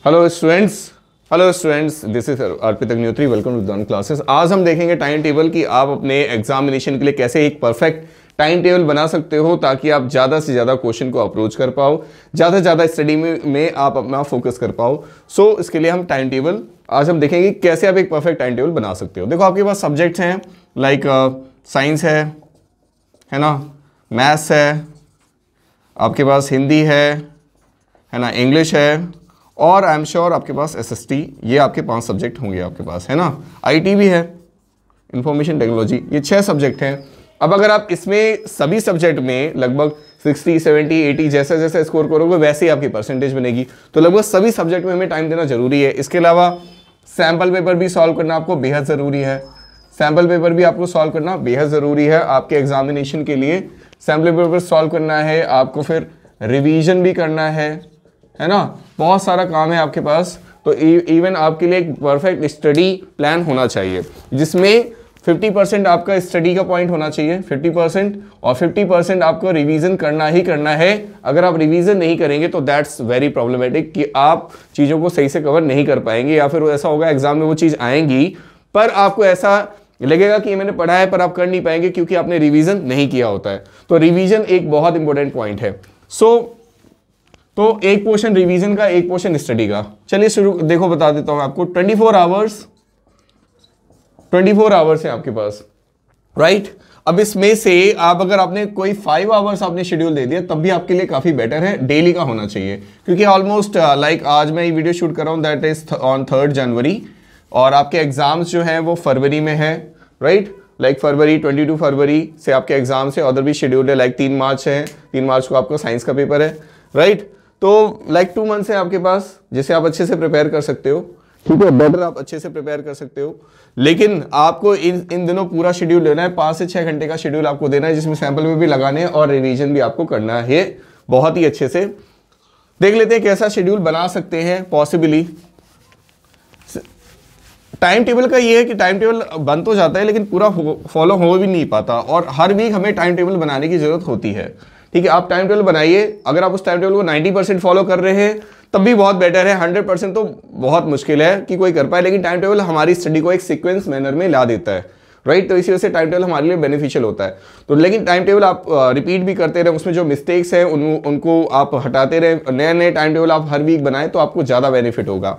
Hello students, this is Arpit Agnihotri. Welcome to the classes. आज हम देखेंगे टाइम टेबल कि आप अपने एग्जामिनेशन के लिए कैसे एक परफेक्ट टाइम टेबल बना सकते हो ताकि आप ज़्यादा से ज़्यादा क्वेश्चन को अप्रोच कर पाओ, ज़्यादा से ज़्यादा स्टडी में आप अपना फोकस कर पाओ। सो इसके लिए हम टाइम टेबल आज हम देखेंगे कैसे आप एक परफेक्ट टाइम टेबल बना सकते हो। देखो, आपके पास सब्जेक्ट्स हैं लाइक साइंस है ना, मैथ्स है, आपके पास हिंदी है ना, इंग्लिश है, और आई एम श्योर आपके पास एसएसटी। ये आपके 5 सब्जेक्ट होंगे आपके पास, है ना। आईटी भी है, इंफॉर्मेशन टेक्नोलॉजी, ये 6 सब्जेक्ट हैं। अब अगर आप इसमें सभी सब्जेक्ट में लगभग 60, 70, 80 जैसे जैसे स्कोर करोगे वैसे ही आपकी परसेंटेज बनेगी। तो लगभग सभी सब्जेक्ट में हमें टाइम देना जरूरी है। इसके अलावा सैम्पल पेपर भी सॉल्व करना आपको बेहद ज़रूरी है। सैम्पल पेपर भी आपको सॉल्व करना बेहद ज़रूरी है आपके एग्जामिनेशन के लिए। सैम्पल पेपर सॉल्व करना है आपको, फिर रिवीजन भी करना है ना, बहुत सारा काम है आपके पास। तो इवन आपके लिए एक परफेक्ट स्टडी प्लान होना चाहिए जिसमें 50% आपका स्टडी का पॉइंट होना चाहिए, 50%, और 50% आपको रिवीजन करना ही करना है। अगर आप रिवीजन नहीं करेंगे तो दैट्स वेरी प्रॉब्लमेटिक कि आप चीज़ों को सही से कवर नहीं कर पाएंगे, या फिर ऐसा होगा एग्जाम में वो चीज़ आएंगी पर आपको ऐसा लगेगा कि मैंने पढ़ा है पर आप कर नहीं पाएंगे क्योंकि आपने रिवीजन नहीं किया होता है। तो रिवीजन एक बहुत इंपॉर्टेंट पॉइंट है। तो एक पोर्शन रिवीजन का, एक पोर्शन स्टडी का। चलिए शुरू, देखो बता देता हूं आपको। 24 आवर्स है आपके पास, राइट। अब इसमें से आप अगर आपने कोई 5 आवर्स आपने शेड्यूल दे दिया तब भी आपके लिए काफी बेटर है। डेली का होना चाहिए क्योंकि ऑलमोस्ट लाइक आज मैं ये वीडियो शूट कर रहा हूँ, दैट इज ऑन 3 जनवरी, और आपके एग्जाम्स जो हैं वो फरवरी में है, राइट। लाइक फरवरी 22 फरवरी से आपके एग्जाम्स है। उधर भी शेड्यूल है, लाइक 3 मार्च है, 3 मार्च को आपका साइंस का पेपर है, राइट। तो लाइक 2 मंथ्स है आपके पास जिसे आप अच्छे से प्रिपेयर कर सकते हो, ठीक है। बेटर आप अच्छे से प्रिपेयर कर सकते हो, लेकिन आपको इन दिनों पूरा शेड्यूल लेना है। 5 से 6 घंटे का शेड्यूल आपको देना है जिसमें सैंपल में भी लगाने हैं और रिवीजन भी आपको करना है बहुत ही अच्छे से। देख लेते हैं कैसा शेड्यूल बना सकते हैं पॉसिबली। टाइम टेबल का ये है कि टाइम टेबल बन तो जाता है लेकिन पूरा फॉलो हो भी नहीं पाता, और हर वीक हमें टाइम टेबल बनाने की जरूरत होती है, ठीक है। आप टाइम टेबल बनाइए। अगर आप उस टाइम टेबल को 90% फॉलो कर रहे हैं तब भी बहुत बेटर है। 100% तो बहुत मुश्किल है कि कोई कर पाए, लेकिन टाइम टेबल हमारी स्टडी को एक सीक्वेंस मैनर में ला देता है, राइट। तो इसी वजह से टाइम टेबल हमारे लिए बेनिफिशियल होता है। तो लेकिन टाइम टेबल आप रिपीट भी करते रहे, उसमें जो मिस्टेक्स हैं उनको आप हटाते रहे। नए नए टाइम टेबल आप हर वीक बनाएं तो आपको ज़्यादा बेनिफिट होगा।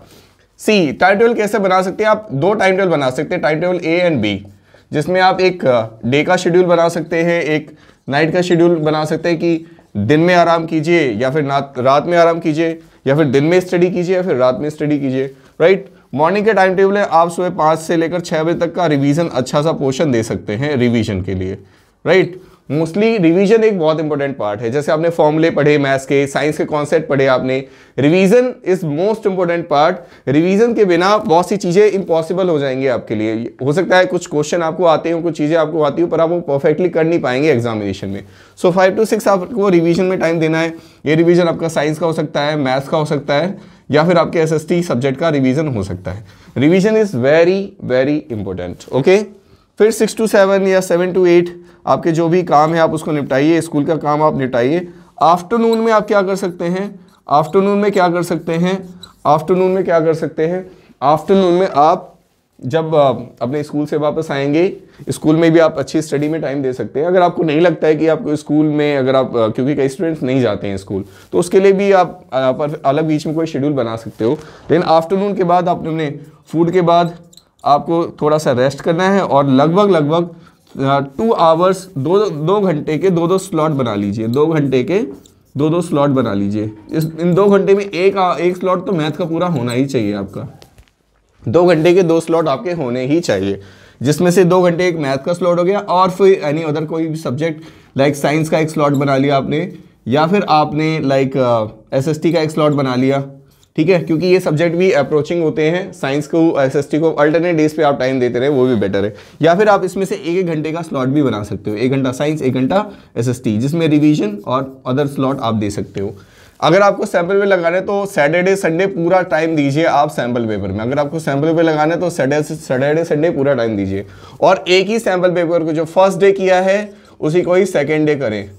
टाइम टेबल कैसे बना सकते हैं आप? 2 टाइम टेबल बना सकते हैं, time table A and B, जिसमें आप एक डे का शेड्यूल बना सकते हैं, एक नाइट का शेड्यूल बना सकते हैं कि दिन में आराम कीजिए या फिर रात में आराम कीजिए, या फिर दिन में स्टडी कीजिए या फिर रात में स्टडी कीजिए, राइट। मॉर्निंग के टाइम टेबल है, आप सुबह 5 से लेकर 6 बजे तक का रिवीजन, अच्छा सा पोर्शन दे सकते हैं रिवीजन के लिए, राइट। मोस्टली रिवीजन एक बहुत इंपॉर्टेंट पार्ट है। जैसे आपने फॉर्मूले पढ़े, मैथ्स के, साइंस के कॉन्सेप्ट पढ़े आपने, revision is most important part. Revision के बिना बहुत सी चीज़ें इम्पॉसिबल हो जाएंगी आपके लिए। हो सकता है कुछ क्वेश्चन आपको आते हो, कुछ चीज़ें आपको आती हो, पर आप वो परफेक्टली कर नहीं पाएंगे एग्जामिनेशन में। सो 5 to 6 आपको रिवीजन में टाइम देना है। ये रिवीजन आपका साइंस का हो सकता है, मैथ्स का हो सकता है, या फिर आपके एसएसटी सब्जेक्ट का रिवीजन हो सकता है। Revision is very very important, okay. फिर 6 to 7 या 7 to 8 आपके जो भी काम है आप उसको निपटाइए, स्कूल का काम आप निपटाइए। आफ्टरनून में आप क्या कर सकते हैं? आफ्टरनून में क्या कर सकते हैं? आफ्टरनून में आप जब अपने स्कूल से वापस आएंगे, स्कूल में भी आप अच्छी स्टडी में टाइम दे सकते हैं। अगर आपको नहीं लगता है कि आपको स्कूल में, अगर आप क्योंकि कई स्टूडेंट्स नहीं जाते हैं स्कूल, तो उसके लिए भी आप अलग बीच में कोई शेड्यूल बना सकते हो। लेकिन आफ्टरनून के बाद आप अपने फूड के बाद आपको थोड़ा सा रेस्ट करना है, और लगभग 2 आवर्स, 2 घंटे के 2 स्लॉट बना लीजिए। 2 घंटे के 2 स्लॉट बना लीजिए। इन 2 घंटे में एक स्लॉट तो मैथ का पूरा होना ही चाहिए आपका। 2 घंटे के 2 स्लॉट आपके होने ही चाहिए, जिसमें से 2 घंटे एक मैथ का स्लॉट हो गया, और फिर एनी अदर कोई भी सब्जेक्ट, लाइक साइंस का एक स्लॉट बना लिया आपने, या फिर आपने लाइक एसएसटी का एक स्लॉट बना लिया, ठीक है। क्योंकि ये सब्जेक्ट भी अप्रोचिंग होते हैं, साइंस को, एसएसटी को अल्टरनेट डेज पे आप टाइम देते रहे, वो भी बेटर है। या फिर आप इसमें से 1 घंटे का स्लॉट भी बना सकते हो, 1 घंटा साइंस, 1 घंटा एसएसटी, जिसमें रिवीजन और अदर स्लॉट आप दे सकते हो। अगर आपको सैम्पल पेपर लगाना है तो सैटरडे संडे पूरा टाइम दीजिए आप सैम्पल पेपर में। अगर आपको सैम्पल पेपर लगाना है तो सैटरडे संडे पूरा टाइम दीजिए, और एक ही सैम्पल पेपर को जो फर्स्ट डे किया है उसी को ही सेकेंड डे करें।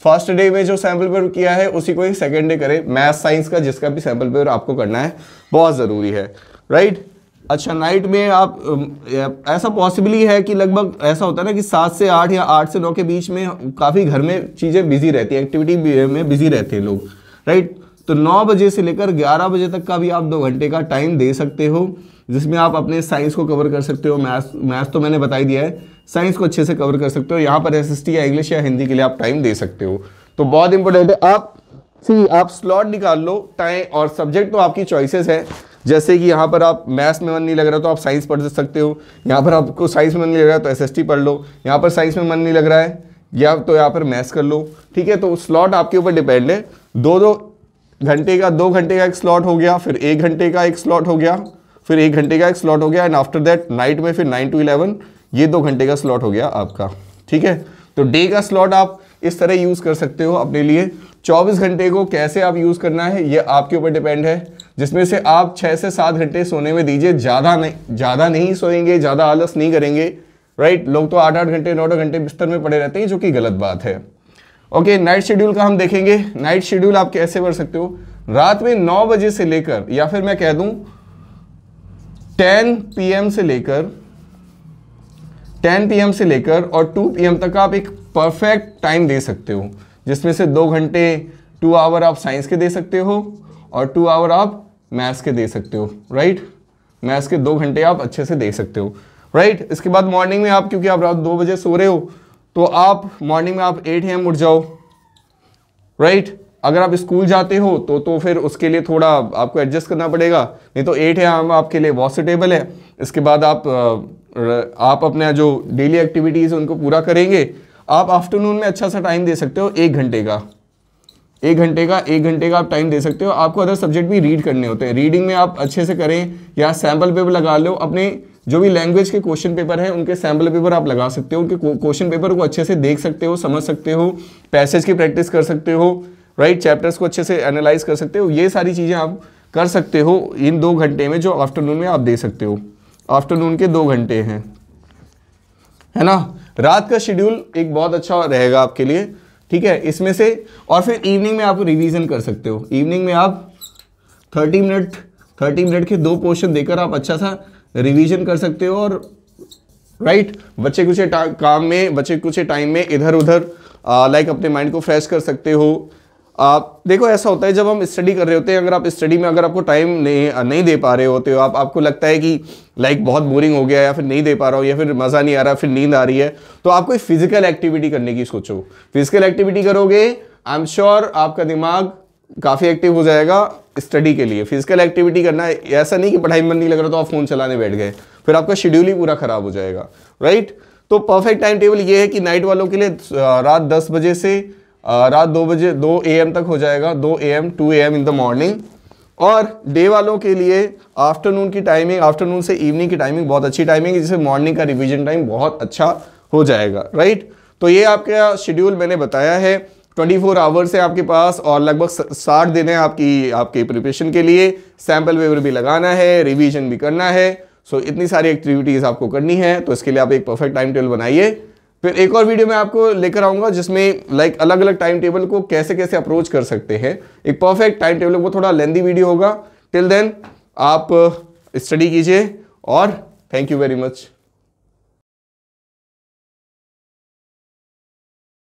फर्स्ट डे में जो सैम्पल पेपर किया है उसी को ही सेकेंड डे करें। मैथ साइंस का जिसका भी सैम्पल पेपर आपको करना है बहुत ज़रूरी है, राइट। अच्छा, नाइट में आप ऐसा पॉसिबली है कि लगभग ऐसा होता है ना कि 7 से 8 या 8 से 9 के बीच में काफ़ी घर में चीज़ें बिजी रहती है, एक्टिविटी में बिजी रहते हैं लोग, राइट। तो 9 बजे से लेकर 11 बजे तक का भी आप 2 घंटे का टाइम दे सकते हो, जिसमें आप अपने साइंस को कवर कर सकते हो। मैथ्स तो मैंने बता ही दिया है, साइंस को अच्छे से कवर कर सकते हो। यहाँ पर एसएसटी या इंग्लिश या हिंदी के लिए आप टाइम दे सकते हो। तो बहुत इंपॉर्टेंट है, आप स्लॉट निकाल लो टाइम, और सब्जेक्ट तो आपकी चॉइसेस है। जैसे कि यहाँ पर आप मैथ्स में मन नहीं लग रहा तो आप साइंस पढ़ सकते हो, यहाँ पर आपको साइंस में मन नहीं लग रहा है तो एसएसटी पढ़ लो, यहाँ पर साइंस में मन नहीं लग रहा है या तो यहाँ पर मैथ्स कर लो, ठीक है। तो स्लॉट आपके ऊपर डिपेंड है। 2 घंटे का 2 घंटे का एक स्लॉट हो गया, फिर 1 घंटे का एक स्लॉट हो गया, फिर 1 घंटे का एक स्लॉट हो गया, एंड आफ्टर दैट नाइट में फिर 9 to 11 ये 2 घंटे का स्लॉट हो गया आपका, ठीक है। तो डे का स्लॉट आप इस तरह यूज़ कर सकते हो अपने लिए। 24 घंटे को कैसे आप यूज़ करना है ये आपके ऊपर डिपेंड है, जिसमें से आप 6 से 7 घंटे सोने में दीजिए। ज़्यादा नहीं सोएंगे, ज़्यादा आलस नहीं करेंगे, राइट। लोग तो 8-8 घंटे 9 घंटे बिस्तर में पड़े रहते हैं, जो कि गलत बात है। ओके, नाइट शेड्यूल का हम देखेंगे। नाइट शेड्यूल आप कैसे कर सकते हो, रात में 9 बजे से लेकर, या फिर मैं कह दूं 10 PM से लेकर और 2 PM तक आप एक परफेक्ट टाइम दे सकते हो, जिसमें से 2 घंटे 2 आवर आप साइंस के दे सकते हो और 2 आवर आप मैथ्स के दे सकते हो, राइट। मैथ्स के 2 घंटे आप अच्छे से दे सकते हो, राइट। इसके बाद मॉर्निंग में आप, क्योंकि आप रात 2 बजे सो रहे हो, तो आप मॉर्निंग में आप 8 AM उठ जाओ, राइट। अगर आप स्कूल जाते हो तो फिर उसके लिए थोड़ा आपको एडजस्ट करना पड़ेगा, नहीं तो 8 AM आपके लिए बहुत सुटेबल है। इसके बाद आप अपना जो डेली एक्टिविटीज़ उनको पूरा करेंगे। आप आफ्टरनून में अच्छा सा टाइम दे सकते हो, 1 घंटे का आप टाइम दे सकते हो। आपको अदर सब्जेक्ट भी रीड करने होते हैं, रीडिंग में आप अच्छे से करें, या सैम्पल पेपर लगा लो। अपने जो भी लैंग्वेज के क्वेश्चन पेपर हैं उनके सैम्पल पेपर आप लगा सकते हो, उनके क्वेश्चन पेपर को अच्छे से देख सकते हो, समझ सकते हो, पैसेज की प्रैक्टिस कर सकते हो, राइट। चैप्टर्स को अच्छे से एनालाइज कर सकते हो। ये सारी चीज़ें आप कर सकते हो इन 2 घंटे में, जो आफ्टरनून में आप दे सकते हो। आफ्टरनून के 2 घंटे हैं, है ना। रात का शेड्यूल एक बहुत अच्छा रहेगा आपके लिए, ठीक है। इसमें से और फिर इवनिंग में आप रिवीजन कर सकते हो। इवनिंग में आप 30 मिनट के 2 पोर्शन देकर आप अच्छा सा रिवीजन कर सकते हो, और राइट बच्चे कुछ टाइम में इधर उधर लाइक अपने माइंड को फ्रेश कर सकते हो। आप देखो, ऐसा होता है जब हम स्टडी कर रहे होते हैं, अगर आप स्टडी में अगर आपको टाइम नहीं दे पा रहे होते हो, आपको लगता है कि लाइक बहुत बोरिंग हो गया, या फिर नहीं दे पा रहा हो, या फिर मज़ा नहीं आ रहा, फिर नींद आ रही है, तो आप कोई फिजिकल एक्टिविटी करने की सोचो। फिजिकल एक्टिविटी करोगे, आई एम श्योर आपका दिमाग काफ़ी एक्टिव हो जाएगा स्टडी के लिए। फिजिकल एक्टिविटी करना है, ऐसा नहीं कि पढ़ाई में मन नहीं लग रहा तो आप फ़ोन चलाने बैठ गए, फिर आपका शेड्यूल ही पूरा ख़राब हो जाएगा, राइट। तो परफेक्ट टाइम टेबल ये है कि नाइट वालों के लिए रात 10 बजे से रात 2 AM तक हो जाएगा, 2 AM 2 AM in the morning. और डे वालों के लिए आफ्टरनून की टाइमिंग, आफ्टरनून से इवनिंग की टाइमिंग बहुत अच्छी टाइमिंग है, जिससे मॉर्निंग का रिवीजन टाइम बहुत अच्छा हो जाएगा, राइट। तो ये आपका शेड्यूल मैंने बताया है। 24 आवर्स है आपके पास, और लगभग 60 दिन है आपकी प्रिपरेशन के लिए। सैम्पल पेपर भी लगाना है, रिवीजन भी करना है। सो इतनी सारी एक्टिविटीज़ आपको करनी है, तो इसके लिए आप एक परफेक्ट टाइम टेबल बनाइए। फिर एक और वीडियो में आपको लेकर आऊँगा, जिसमें लाइक अलग अलग टाइम टेबल को कैसे कैसे अप्रोच कर सकते हैं। एक परफेक्ट टाइम टेबल, वो थोड़ा लेंदी वीडियो होगा। टिल देन आप स्टडी कीजिए, और थैंक यू वेरी मच।